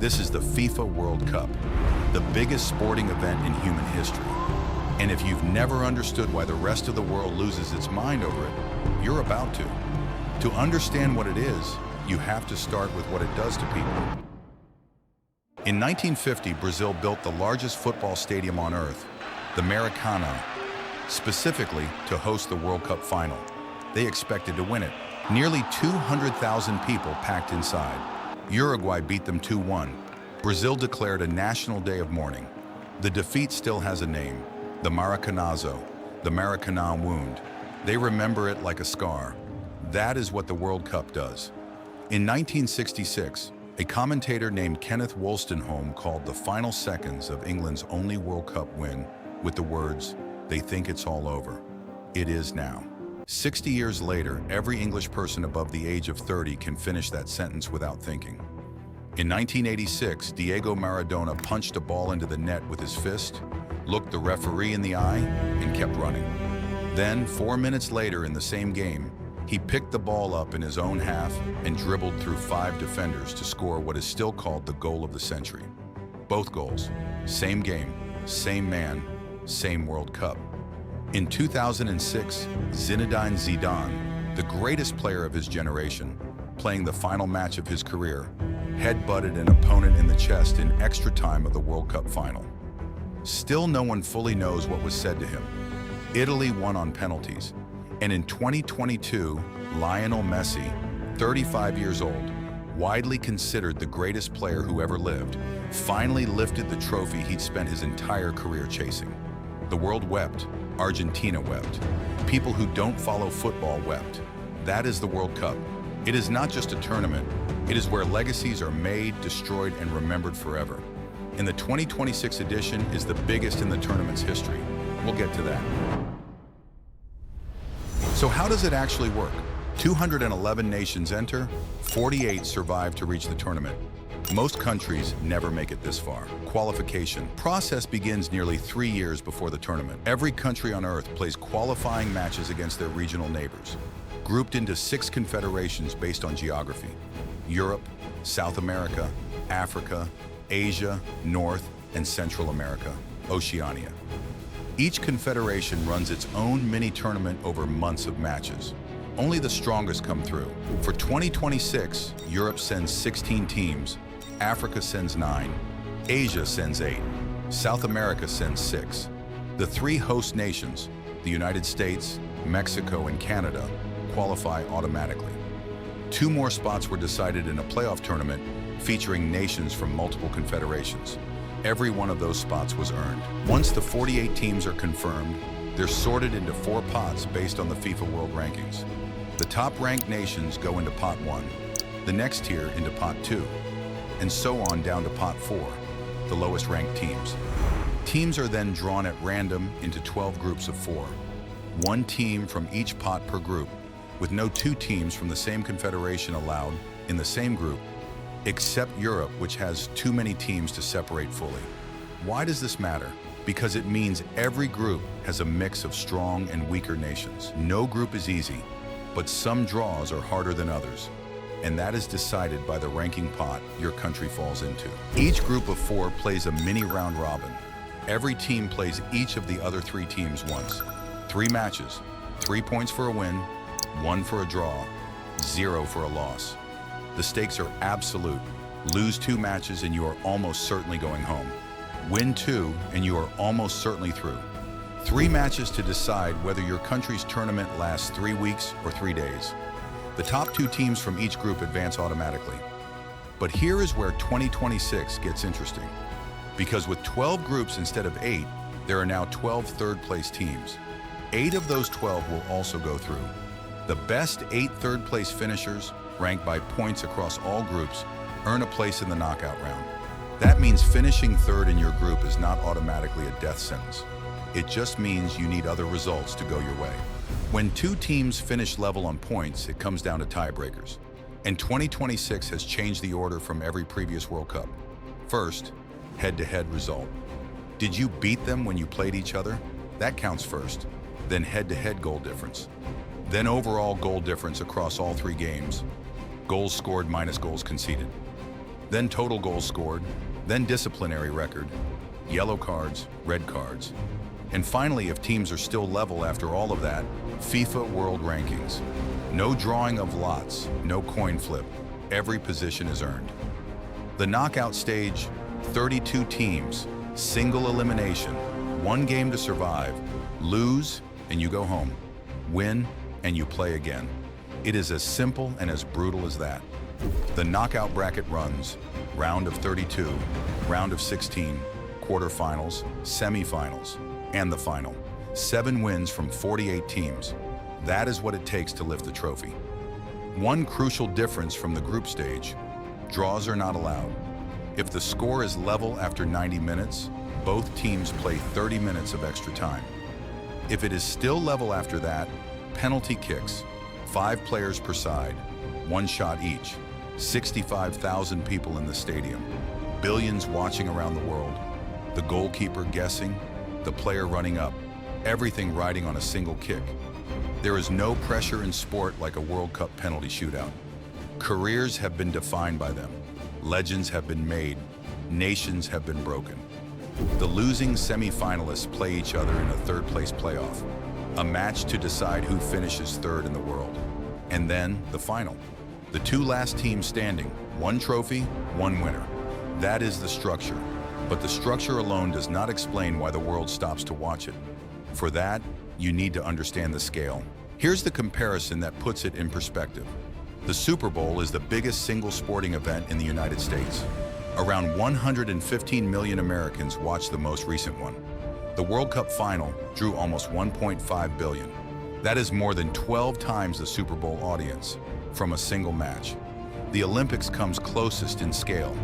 This is the FIFA World Cup, the biggest sporting event in human history. And if you've never understood why the rest of the world loses its mind over it, you're about to. To understand what it is, you have to start with what it does to people. In 1950, Brazil built the largest football stadium on Earth, the Maracanã, specifically to host the World Cup final. They expected to win it. Nearly 200,000 people packed inside. Uruguay beat them 2-1. Brazil declared a national day of mourning. The defeat still has a name, the Maracanazo, the Maracanã wound. They remember it like a scar. That is what the World Cup does. In 1966, a commentator named Kenneth Wolstenholme called the final seconds of England's only World Cup win with the words, "They think it's all over." It is now. 60 years later, every English person above the age of 30 can finish that sentence without thinking. In 1986, Diego Maradona punched a ball into the net with his fist, looked the referee in the eye, and kept running. Then, 4 minutes later in the same game, he picked the ball up in his own half and dribbled through 5 defenders to score what is still called the goal of the century. Both goals, same game, same man, same World Cup. In 2006, Zinedine Zidane, the greatest player of his generation, playing the final match of his career, headbutted an opponent in the chest in extra time of the World Cup final. Still, no one fully knows what was said to him. Italy won on penalties. And in 2022, Lionel Messi, 35 years old, widely considered the greatest player who ever lived, finally lifted the trophy he'd spent his entire career chasing. The world wept. Argentina wept. People who don't follow football wept. That is the World Cup. It is not just a tournament. It is where legacies are made, destroyed, and remembered forever. And the 2026 edition is the biggest in the tournament's history. We'll get to that. So how does it actually work? 211 nations enter, 48 survive to reach the tournament. Most countries never make it this far. Qualification. Process begins nearly 3 years before the tournament. Every country on Earth plays qualifying matches against their regional neighbors, grouped into 6 confederations based on geography: Europe, South America, Africa, Asia, North and Central America, Oceania. Each confederation runs its own mini-tournament over months of matches. Only the strongest come through. For 2026, Europe sends 16 teams, Africa sends 9, Asia sends 8, South America sends 6. The 3 host nations, the United States, Mexico, and Canada, qualify automatically. 2 more spots were decided in a playoff tournament featuring nations from multiple confederations. Every one of those spots was earned. Once the 48 teams are confirmed, they're sorted into 4 pots based on the FIFA World Rankings. The top-ranked nations go into Pot 1, the next tier into Pot 2, and so on down to Pot 4, the lowest-ranked teams. Teams are then drawn at random into 12 groups of 4. 1 team from each pot per group, with no 2 teams from the same confederation allowed in the same group, except Europe, which has too many teams to separate fully. Why does this matter? Because it means every group has a mix of strong and weaker nations. No group is easy, but some draws are harder than others, and that is decided by the ranking pot your country falls into. Each group of 4 plays a mini round robin. Every team plays each of the other 3 teams once. 3 matches, 3 points for a win, 1 for a draw, 0 for a loss. The stakes are absolute. Lose 2 matches and you are almost certainly going home. Win 2 and you are almost certainly through. 3 matches to decide whether your country's tournament lasts 3 weeks or 3 days. The top 2 teams from each group advance automatically. But here is where 2026 gets interesting. Because with 12 groups instead of 8, there are now 12 third-place teams. 8 of those 12 will also go through. The best 8 third-place finishers, ranked by points across all groups, earn a place in the knockout round. That means finishing 3rd in your group is not automatically a death sentence. It just means you need other results to go your way. When 2 teams finish level on points, it comes down to tiebreakers. And 2026 has changed the order from every previous World Cup. First, head-to-head result. Did you beat them when you played each other? That counts first. Then head-to-head goal difference. Then overall goal difference across all 3 games. Goals scored minus goals conceded. then total goals scored, then disciplinary record, yellow cards, red cards. And finally, if teams are still level after all of that, FIFA World Rankings. No drawing of lots, no coin flip. Every position is earned. The knockout stage, 32 teams, single elimination, one game to survive. Lose, and you go home. Win, and you play again. It is as simple and as brutal as that. The knockout bracket runs round of 32, round of 16, quarterfinals, semifinals, and the final. 7 wins from 48 teams. That is what it takes to lift the trophy. One crucial difference from the group stage: draws are not allowed. If the score is level after 90 minutes, both teams play 30 minutes of extra time. If it is still level after that, penalty kicks, 5 players per side, 1 shot each, 65,000 people in the stadium, billions watching around the world, the goalkeeper guessing, the player running up, everything riding on a single kick. There is no pressure in sport like a World Cup penalty shootout. Careers have been defined by them. Legends have been made. Nations have been broken. The losing semi-finalists play each other in a third-place playoff, a match to decide who finishes third in the world. And then the final. The 2 last teams standing, 1 trophy, 1 winner. That is the structure. But the structure alone does not explain why the world stops to watch it. For that, you need to understand the scale. Here's the comparison that puts it in perspective. The Super Bowl is the biggest single sporting event in the United States. Around 115 million Americans watched the most recent one. The World Cup final drew almost 1.5 billion. That is more than 12 times the Super Bowl audience from a single match. The Olympics comes closest in scale,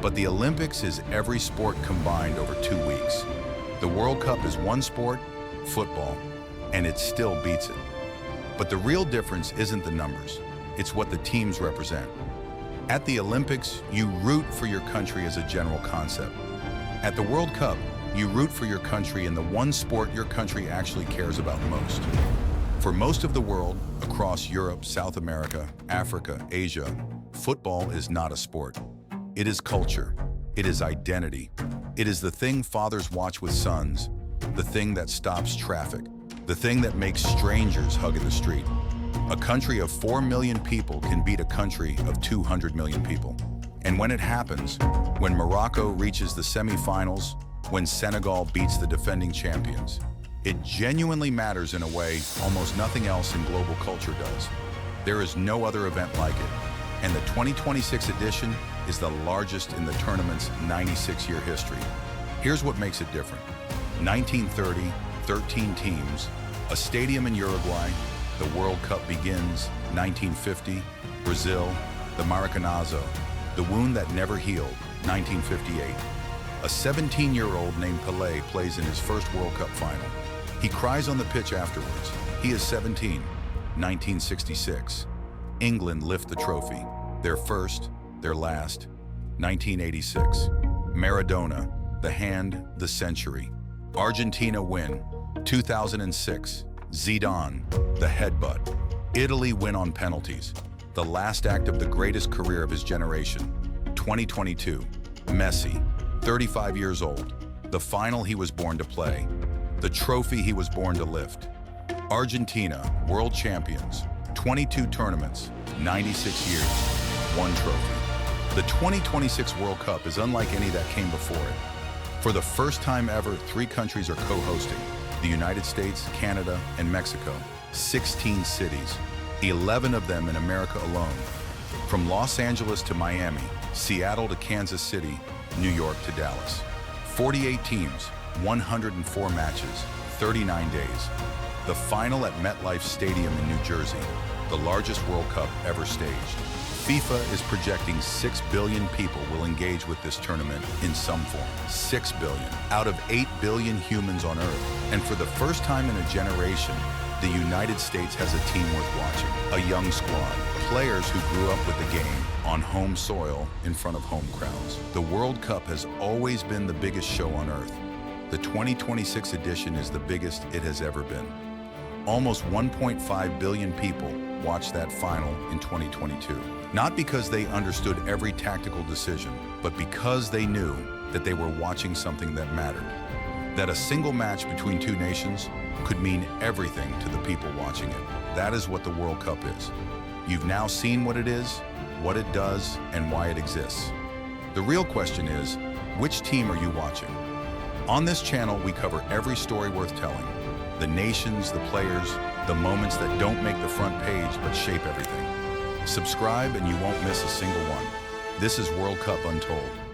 but the Olympics is every sport combined over 2 weeks. The World Cup is one sport, football, and it still beats it. But the real difference isn't the numbers, it's what the teams represent. At the Olympics, you root for your country as a general concept. At the World Cup, you root for your country in the one sport your country actually cares about most. For most of the world, across Europe, South America, Africa, Asia, football is not a sport. It is culture. It is identity. It is the thing fathers watch with sons, the thing that stops traffic, the thing that makes strangers hug in the street. A country of 4 million people can beat a country of 200 million people. And when it happens, when Morocco reaches the semifinals, when Senegal beats the defending champions, it genuinely matters in a way almost nothing else in global culture does. There is no other event like it. And the 2026 edition is the largest in the tournament's 96-year history. Here's what makes it different. 1930, 13 teams, a stadium in Uruguay. The World Cup begins. 1950, Brazil, the Maracanazo, the wound that never healed. 1958. A 17-year-old named Pelé plays in his first World Cup final. He cries on the pitch afterwards. He is 17. 1966. England lift the trophy. Their first, their last. 1986. Maradona, the hand, the century. Argentina win. 2006. Zidane, the headbutt. Italy win on penalties. The last act of the greatest career of his generation. 2022. Messi, 35 years old. The final he was born to play. The trophy he was born to lift. Argentina, world champions. 22 tournaments, 96 years, 1 trophy. The 2026 World Cup is unlike any that came before it. For the first time ever, 3 countries are co-hosting: the United States, Canada, and Mexico. 16 cities, 11 of them in America alone. From Los Angeles to Miami, Seattle to Kansas City, New York to Dallas. 48 teams, 104 matches, 39 days. The final at MetLife Stadium in New Jersey, the largest World Cup ever staged. FIFA is projecting 6 billion people will engage with this tournament in some form. 6 billion out of 8 billion humans on Earth. And for the first time in a generation, the United States has a team worth watching. A young squad, players who grew up with the game on home soil in front of home crowds. The World Cup has always been the biggest show on Earth. The 2026 edition is the biggest it has ever been. Almost 1.5 billion people, watched that final in 2022. Not because they understood every tactical decision, but because they knew that they were watching something that mattered. That a single match between two nations could mean everything to the people watching it. That is what the World Cup is. You've now seen what it is, what it does, and why it exists. The real question is, which team are you watching? On this channel, we cover every story worth telling. The nations, the players, the moments that don't make the front page but shape everything. Subscribe and you won't miss a single one. This is World Cup Untold.